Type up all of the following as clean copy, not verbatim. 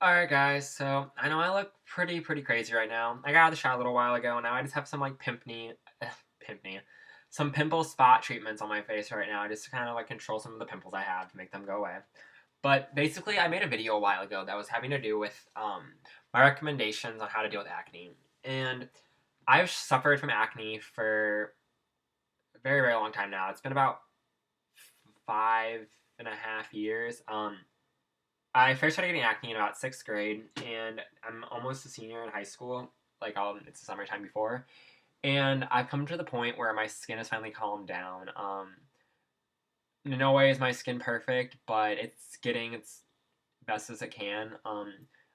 Alright guys, so I know I look pretty crazy right now. I got out of the shower a little while ago, and now I just have some like pimpney, some pimple spot treatments on my face right now just to kind of like control some of the pimples I have to make them go away. But basically, I made a video a while ago that was having to do with my recommendations on how to deal with acne. And I've suffered from acne for a very long time now. It's been about 5.5 years. I first started getting acne in about sixth grade, and I'm almost a senior in high school. It's the summertime before, and I've come to the point where my skin has finally calmed down. In no way is my skin perfect, but it's getting its best as it can.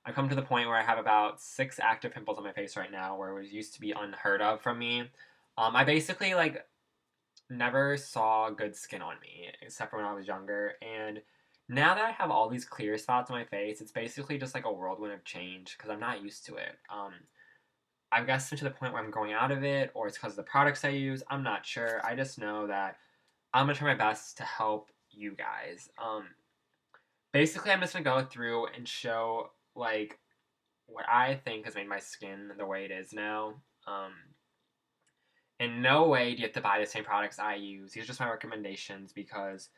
I've come to the point where I have about 6 active pimples on my face right now, where it was used to be unheard of from me. I basically never saw good skin on me except for when I was younger, and now that I have all these clear spots on my face, it's basically just like a whirlwind of change because I'm not used to it. I guess to the point where I'm going out of it, or it's because of the products I use. I'm not sure. I just know that I'm gonna try my best to help you guys. Basically, I'm just gonna go through and show what I think has made my skin the way it is now. In no way do you have to buy the same products I use. These are just my recommendations because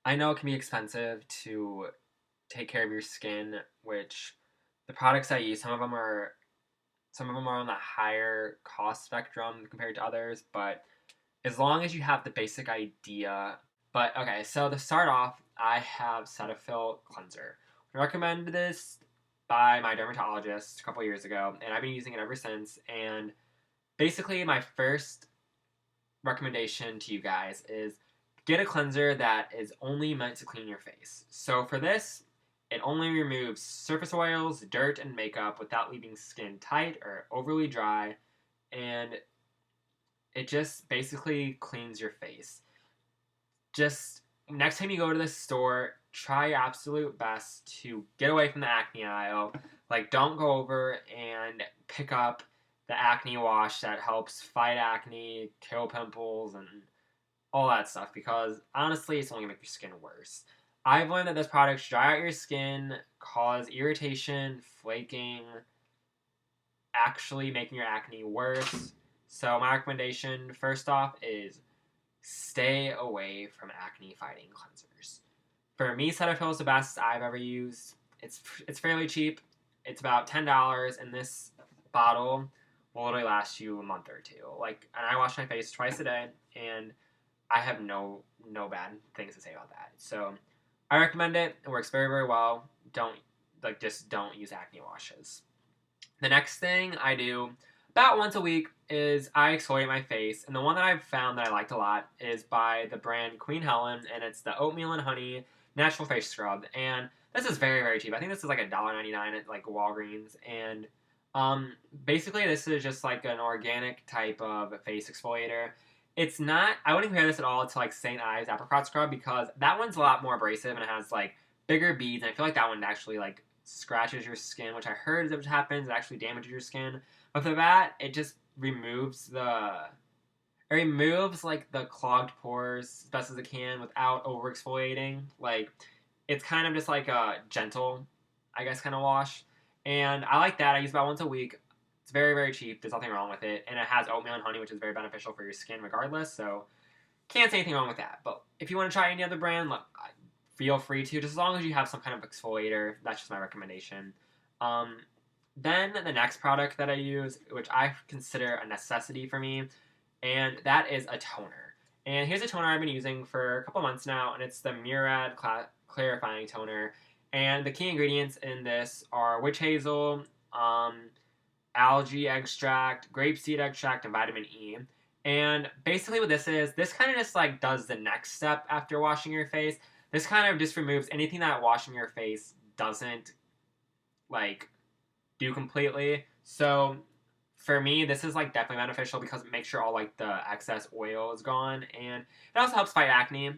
I know it can be expensive to take care of your skin, which the products I use, some of them are on the higher cost spectrum compared to others, but as long as you have the basic idea. But okay, so to start off, I have Cetaphil cleanser. I recommended this by my dermatologist a couple years ago, and I've been using it ever since. And basically, my first recommendation to you guys is get a cleanser that is only meant to clean your face. So for this, it only removes surface oils, dirt, and makeup without leaving skin tight or overly dry, and it just basically cleans your face. Just next time you go to the store, try your absolute best to get away from the acne aisle. Don't go over and pick up the acne wash that helps fight acne, kill pimples, and all that stuff because honestly, it's only gonna make your skin worse. I've learned that those products dry out your skin, cause irritation, flaking, actually making your acne worse. So my recommendation, first off, is stay away from acne fighting cleansers. For me, Cetaphil is the best I've ever used. It's fairly cheap. It's about $10, and this bottle will literally last you a month or two. And I wash my face twice a day, and I have no bad things to say about that. So I recommend it. It works very well. Just don't use acne washes. The next thing I do about once a week is I exfoliate my face, and the one that I've found that I liked a lot is by the brand Queen Helen, and it's the Oatmeal and Honey Natural Face Scrub. And this is very cheap. I think this is like $1.99 at Walgreens, and basically this is just like an organic type of face exfoliator. It's not. I wouldn't compare this at all to St. Ives Apricot Scrub because that one's a lot more abrasive and it has bigger beads. And I feel like that one actually scratches your skin, which I heard is what happens. It actually damages your skin. But for that, it just removes the clogged pores as best as it can without over exfoliating. It's kind of just like a gentle, I guess, kind of wash. And I like that. I use about once a week. It's very cheap. There's nothing wrong with it. And it has oatmeal and honey, which is very beneficial for your skin regardless. So can't say anything wrong with that. But if you want to try any other brand, feel free to. Just as long as you have some kind of exfoliator. That's just my recommendation. Then the next product that I use, which I consider a necessity for me, and that is a toner. And here's a toner I've been using for a couple months now, and it's the Murad Clarifying Toner. And the key ingredients in this are witch hazel, algae extract, grapeseed extract, and vitamin E. And basically what this is, this kind of just does the next step after washing your face. This kind of just removes anything that washing your face doesn't do completely. So for me, this is definitely beneficial because it makes sure all the excess oil is gone, and it also helps fight acne.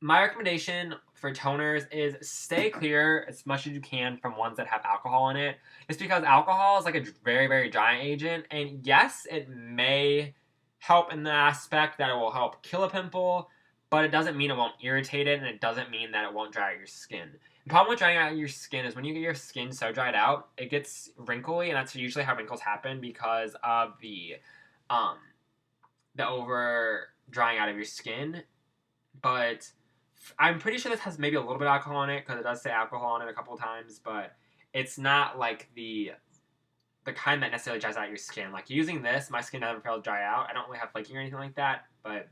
My recommendation for toners is stay clear as much as you can from ones that have alcohol in it. It's because alcohol is a very drying agent, and yes, it may help in the aspect that it will help kill a pimple, but it doesn't mean it won't irritate it, and it doesn't mean that it won't dry out your skin. The problem with drying out your skin is when you get your skin so dried out, it gets wrinkly, and that's usually how wrinkles happen because of um, the over drying out of your skin. But I'm pretty sure this has maybe a little bit of alcohol in it because it does say alcohol on it a couple of times, but it's not like the kind that necessarily dries out your skin. Like using this, my skin doesn't feel dry out. I don't really have flaking or anything like that, but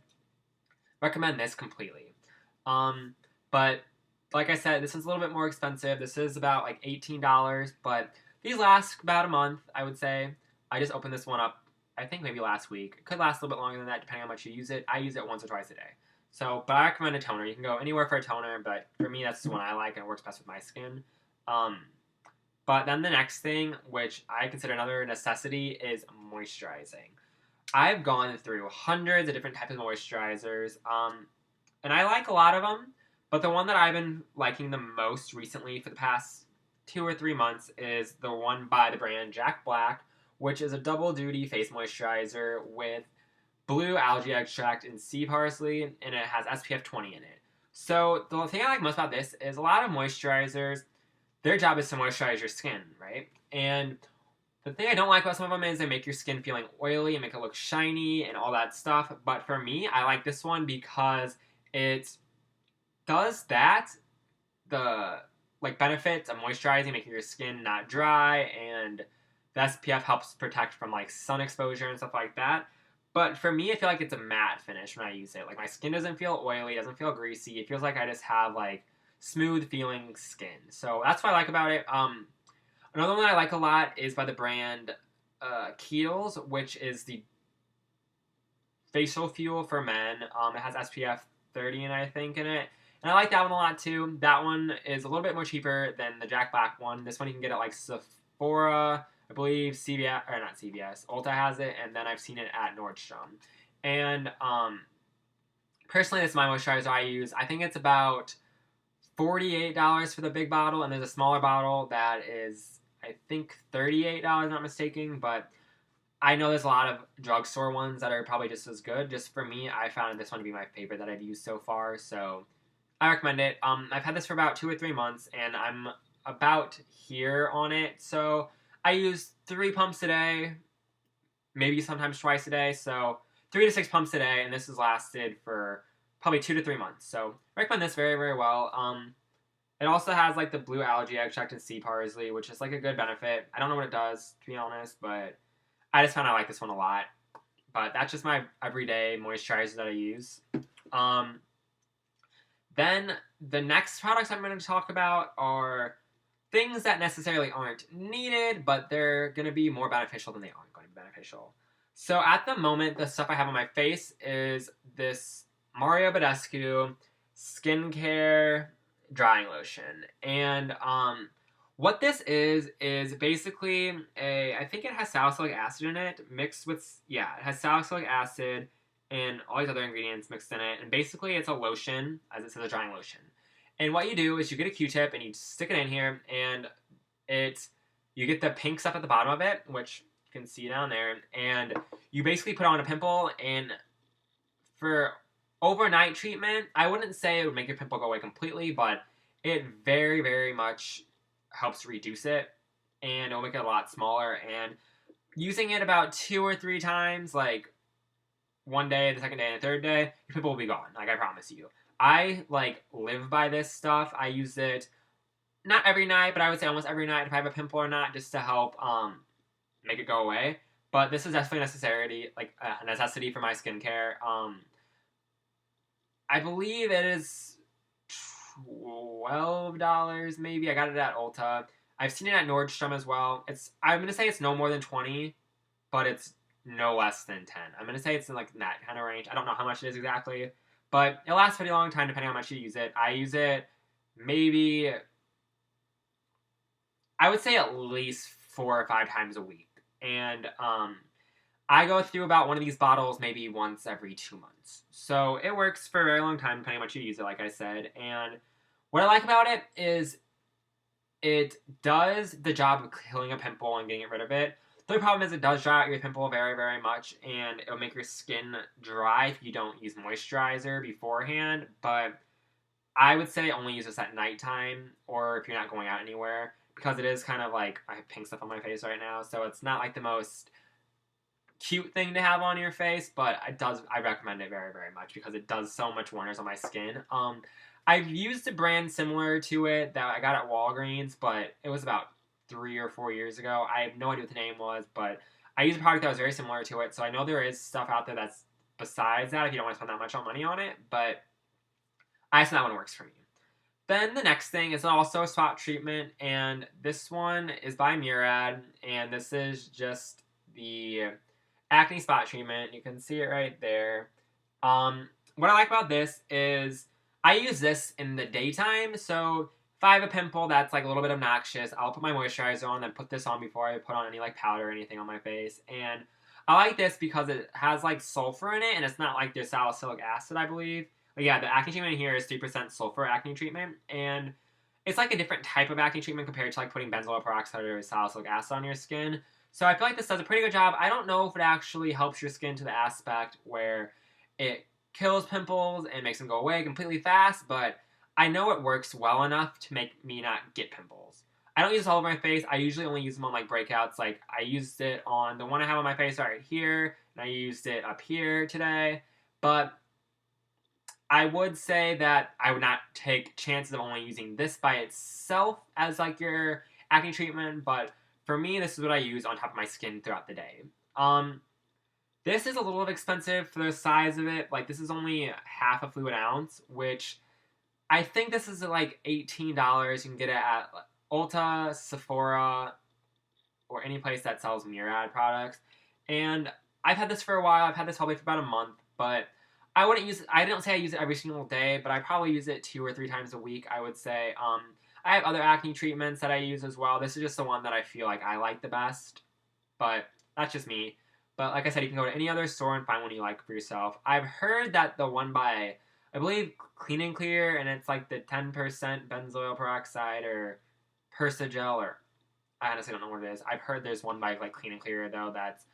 recommend this completely. But like I said, this is a little bit more expensive. This is about like $18, but these last about a month, I would say. I just opened this one up, I think maybe last week. It could last a little bit longer than that, depending on how much you use it. I use it once or twice a day. So, but I recommend a toner. You can go anywhere for a toner, but for me, that's the one I like, and it works best with my skin. But then the next thing, which I consider another necessity, is moisturizing. I've gone through hundreds of different types of moisturizers, and I like a lot of them, but the one that I've been liking the most recently for the past 2 or 3 months is the one by the brand Jack Black, which is a double duty face moisturizer with blue algae extract and sea parsley, and it has SPF 20 in it. So the thing I like most about this is a lot of moisturizers, their job is to moisturize your skin, right? And the thing I don't like about some of them is they make your skin feeling oily and make it look shiny and all that stuff. But for me, I like this one because it does that, the like benefits of moisturizing, making your skin not dry, and the SPF helps protect from like sun exposure and stuff like that. But for me, I feel like it's a matte finish when I use it. Like my skin doesn't feel oily, doesn't feel greasy. It feels like I just have like smooth feeling skin. So that's what I like about it. Another one that I like a lot is by the brand Kiehl's, which is the facial fuel for men. It has SPF 30 I think in it. And I like that one a lot too. That one is a little bit more cheaper than the Jack Black one. This one you can get at like Sephora, I believe CVS, or not CVS, Ulta has it, and then I've seen it at Nordstrom. And personally, this is my moisturizer I use. I think it's about $48 for the big bottle, and there's a smaller bottle that is, I think, $38, not mistaken, but I know there's a lot of drugstore ones that are probably just as good. Just for me, I found this one to be my favorite that I've used so far, so I recommend it. I've had this for about 2 or 3 months, and I'm about here on it, so I use 3 pumps a day, maybe sometimes twice a day, so 3 to 6 pumps a day, and this has lasted for probably 2 to 3 months. So I recommend this very, very well. It also has like the blue algae extract and sea parsley, which is like a good benefit. I don't know what it does, to be honest, but I just found I like this one a lot. But that's just my everyday moisturizer that I use. Then the next products I'm going to talk about are things that necessarily aren't needed, but they're going to be more beneficial than they aren't going to be beneficial. So at the moment, the stuff I have on my face is this Mario Badescu skincare drying lotion. And what this is basically I think it has salicylic acid in it mixed with, it has salicylic acid and all these other ingredients mixed in it. And basically it's a lotion, as it says, a drying lotion. And what you do is you get a Q-tip and you stick it in here, and you get the pink stuff at the bottom of it, which you can see down there, and you basically put on a pimple. And for overnight treatment, I wouldn't say it would make your pimple go away completely, but it very, very much helps reduce it, and it'll make it a lot smaller. And using it about 2 or 3 times, like one day, the second day, and the third day, your pimple will be gone. Like I promise you. I like live by this stuff. I use it not every night, but I would say almost every night if I have a pimple or not, just to help make it go away. But this is definitely a necessity for my skincare. I believe it is $12 maybe. I got it at Ulta. I've seen it at Nordstrom as well. I'm gonna say it's no more than 20, but it's no less than 10. I'm gonna say it's in like that kind of range. I don't know how much it is exactly. But it lasts a pretty long time depending on how much you use it. I use it maybe, I would say at least 4 or 5 times a week. And I go through about one of these bottles maybe once every 2 months. So it works for a very long time depending on how much you use it, like I said. And what I like about it is it does the job of killing a pimple and getting rid of it. The only problem is it does dry out your pimple very, very much, and it'll make your skin dry if you don't use moisturizer beforehand, but I would say only use this at nighttime or if you're not going out anywhere because it is kind of like I have pink stuff on my face right now, so it's not like the most cute thing to have on your face, but I recommend it very, very much because it does so much wonders on my skin. I've used a brand similar to it that I got at Walgreens, but it was about 3 or 4 years ago. I have no idea what the name was, but I used a product that was very similar to it, so I know there is stuff out there that's besides that if you don't want to spend that much money on it, but I just know that one works for me. Then the next thing is also a spot treatment, and this one is by Murad, and this is just the acne spot treatment. You can see it right there. What I like about this is I use this in the daytime, so if I have a pimple that's like a little bit obnoxious, I'll put my moisturizer on, then put this on before I put on any like powder or anything on my face, and I like this because it has like sulfur in it, and it's not like there's salicylic acid, I believe. But yeah, the acne treatment here is 3% sulfur acne treatment, and it's like a different type of acne treatment compared to like putting benzoyl peroxide or salicylic acid on your skin. So I feel like this does a pretty good job. I don't know if it actually helps your skin to the aspect where it kills pimples and makes them go away completely fast, but I know it works well enough to make me not get pimples. I don't use it all over my face. I usually only use them on like breakouts. Like I used it on the one I have on my face right here, and I used it up here today, but I would say that I would not take chances of only using this by itself as like your acne treatment, but for me, this is what I use on top of my skin throughout the day. This is a little expensive for the size of it. Like this is only half a fluid ounce, which I think this is like $18. You can get it at Ulta, Sephora, or any place that sells Murad products. And I've had this for a while. I've had this probably for about a month, but I wouldn't use it. I don't say I use it every single day, but I probably use it 2 or 3 times a week, I would say. I have other acne treatments that I use as well. This is just the one that I feel like I like the best, but that's just me. But like I said, you can go to any other store and find one you like for yourself. I've heard that the one by, I believe, Clean and Clear, and it's like the 10% benzoyl peroxide or Persagel, or I honestly don't know what it is. I've heard there's one by like Clean and Clear, though, that's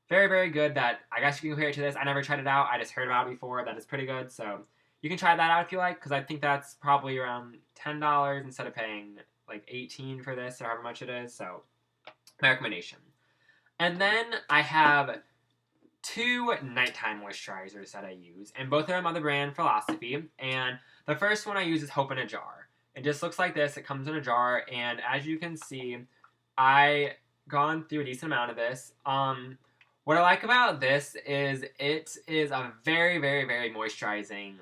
very, very good that I guess you can compare it to this. I never tried it out. I just heard about it before. That is pretty good. So you can try that out if you like, because I think that's probably around $10 instead of paying like $18 for this or however much it is. So my recommendation. And then I have 2 nighttime moisturizers that I use, and both of them are the brand Philosophy. And the first one I use is Hope in a Jar. It just looks like this. It comes in a jar, and as you can see, I gone through a decent amount of this. What I like about this is it is a very, very, very moisturizing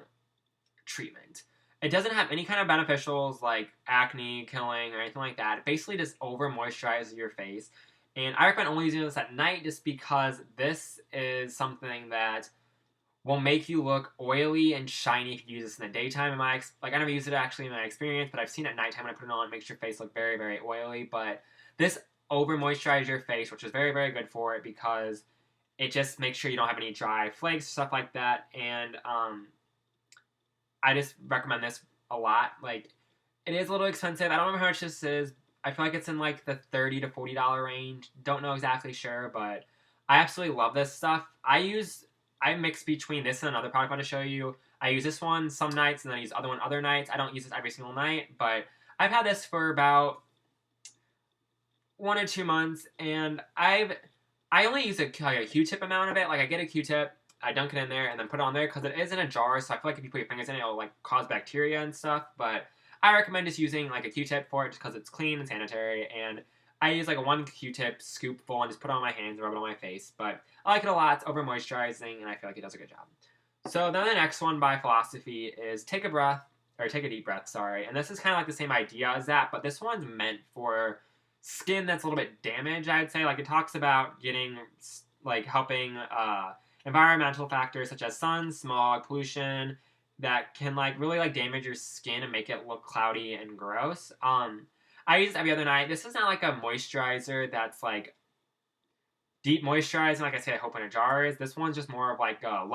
treatment. It doesn't have any kind of beneficials like acne killing or anything like that. It basically just over moisturizes your face. And I recommend only using this at night just because this is something that will make you look oily and shiny if you use this in the daytime. I never used it actually in my experience, but I've seen it at nighttime when I put it on. It makes your face look very, very oily. But this over moisturizes your face, which is very, very good for it because it just makes sure you don't have any dry flakes, stuff like that. And I just recommend this a lot. Like, it is a little expensive. I don't remember how much this is. I feel like it's in like the $30 to $40 range. Don't know exactly sure, but I absolutely love this stuff. I mix between this and another product I'm going to show you. I use this one some nights and then I use the other one other nights. I don't use this every single night, but I've had this for about 1 or 2 months, and I only use a Q-tip amount of it. Like I get a Q-tip, I dunk it in there, and then put it on there because it is in a jar. So I feel like if you put your fingers in it, it'll like cause bacteria and stuff. But I recommend just using like a Q-tip for it just because it's clean and sanitary. And I use like a 1 Q-tip scoop full and just put it on my hands and rub it on my face. But I like it a lot. It's over moisturizing, and I feel like it does a good job. So then the next one by Philosophy is Take a Deep Breath, sorry. And this is kind of like the same idea as that, but this one's meant for skin that's a little bit damaged, I'd say. Like it talks about getting, like helping environmental factors such as sun, smog, pollution that can like really like damage your skin and make it look cloudy and gross. I use this every other night. This is not like a moisturizer that's like deep moisturizing, like I say, I Hope in a Jar is. This one's just more of like a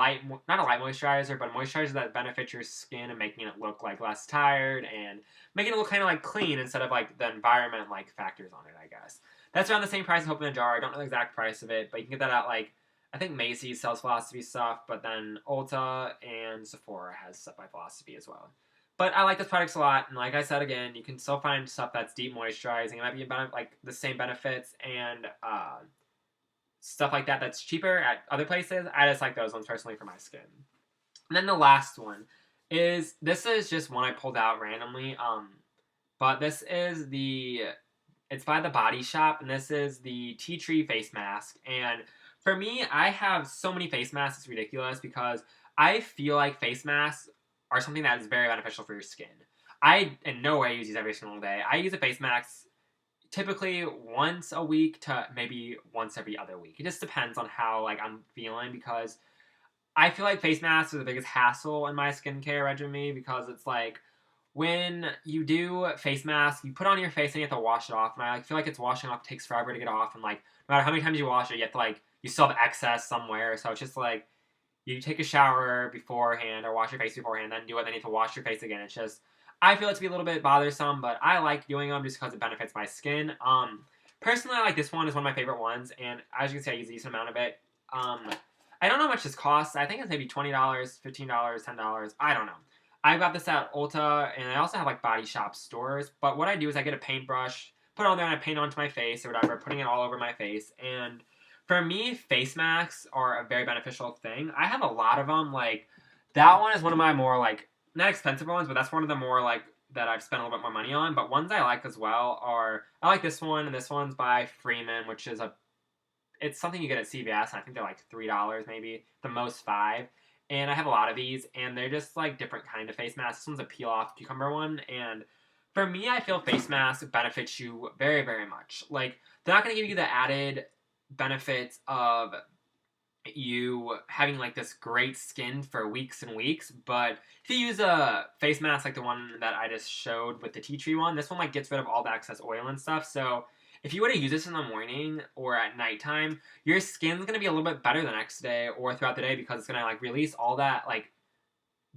not a light moisturizer, but a moisturizer that benefits your skin and making it look like less tired and making it look kind of like clean instead of like the environment like factors on it, I guess. That's around the same price as Hope in a Jar. I don't know the exact price of it, but you can get that at, like, I think Macy's sells Philosophy stuff, but then Ulta and Sephora has stuff by Philosophy as well. But I like those products a lot, and like I said again, you can still find stuff that's deep moisturizing. It might be like the same benefits and stuff like that that's cheaper at other places. I just like those ones personally for my skin. And then the last one is, this is just one I pulled out randomly. But this is it's by The Body Shop, and this is the Tea Tree face mask. And for me, I have so many face masks, it's ridiculous, because I feel like face masks are something that is very beneficial for your skin. I in no way use these every single day. I use a face mask typically once a week to maybe once every other week. It just depends on how like I'm feeling, because I feel like face masks are the biggest hassle in my skincare regimen, because it's like when you do face masks, you put on your face and you have to wash it off, and I like feel like it's washing off, it takes forever to get off, and like no matter how many times you wash it, you have to like you still have excess somewhere, so it's just like you take a shower beforehand or wash your face beforehand, then do it, then you have to wash your face again. It's just, I feel it to be a little bit bothersome, but I like doing them just because it benefits my skin. Personally, I like this one. It's one of my favorite ones, and as you can see, I use a decent amount of it. I don't know how much this costs. I think it's maybe $20, $15, $10. I don't know. I got this at Ulta, and I also have like Body Shop stores. But what I do is I get a paintbrush, put it on there, and I paint it onto my face or whatever, putting it all over my face. And for me, face masks are a very beneficial thing. I have a lot of them. Like, that one is one of my more, like, not expensive ones, but that's one of the more, like, that I've spent a little bit more money on. But ones I like as well are, I like this one, and this one's by Freeman, which is it's something you get at CVS, and I think they're like $3 maybe, the most $5. And I have a lot of these, and they're just, like, different kind of face masks. This one's a peel-off cucumber one, and for me, I feel face masks benefit you very, very much. Like, they're not going to give you the added benefits of you having like this great skin for weeks and weeks, but if you use a face mask like the one that I just showed with the tea tree one, this one like gets rid of all the excess oil and stuff. So if you were to use this in the morning or at nighttime, your skin's gonna be a little bit better the next day or throughout the day, because it's gonna like release all that, like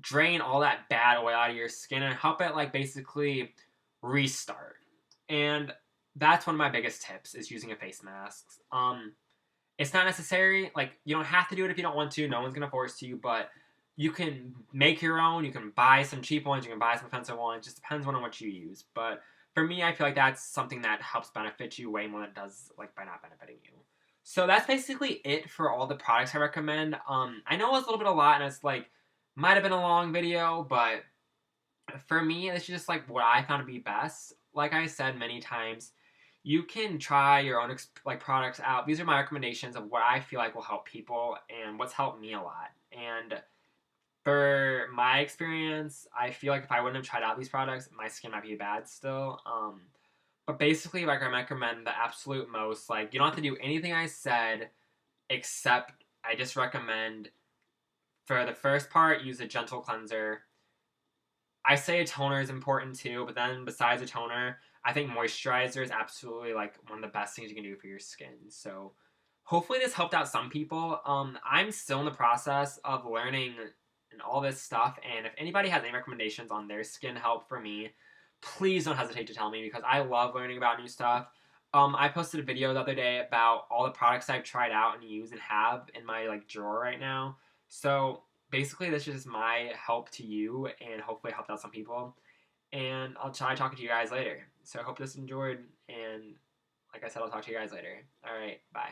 drain all that bad oil out of your skin and help it like basically restart. And that's one of my biggest tips, is using a face mask. It's not necessary. Like, you don't have to do it if you don't want to. No one's going to force you, but you can make your own. You can buy some cheap ones. You can buy some expensive ones. It just depends on what you use. But for me, I feel like that's something that helps benefit you way more than it does, like, by not benefiting you. So that's basically it for all the products I recommend. I know it was a little bit a lot, and it's, like, might have been a long video, but for me, it's just, like, what I found to be best. Like I said many times, you can try your own like products out. These are my recommendations of what I feel like will help people and what's helped me a lot. And for my experience, I feel like if I wouldn't have tried out these products, my skin might be bad still. But basically, like, I recommend the absolute most. Like, you don't have to do anything I said, except I just recommend, for the first part, use a gentle cleanser. I say a toner is important too, but then besides a toner, I think moisturizer is absolutely like one of the best things you can do for your skin. So hopefully this helped out some people. I'm still in the process of learning and all this stuff, and if anybody has any recommendations on their skin help for me, please don't hesitate to tell me, because I love learning about new stuff. I posted a video the other day about all the products I've tried out and use and have in my like drawer right now. So basically, this is just my help to you, and hopefully helped out some people. And I'll try talking to you guys later. So I hope this enjoyed, and like I said, I'll talk to you guys later. All right, bye.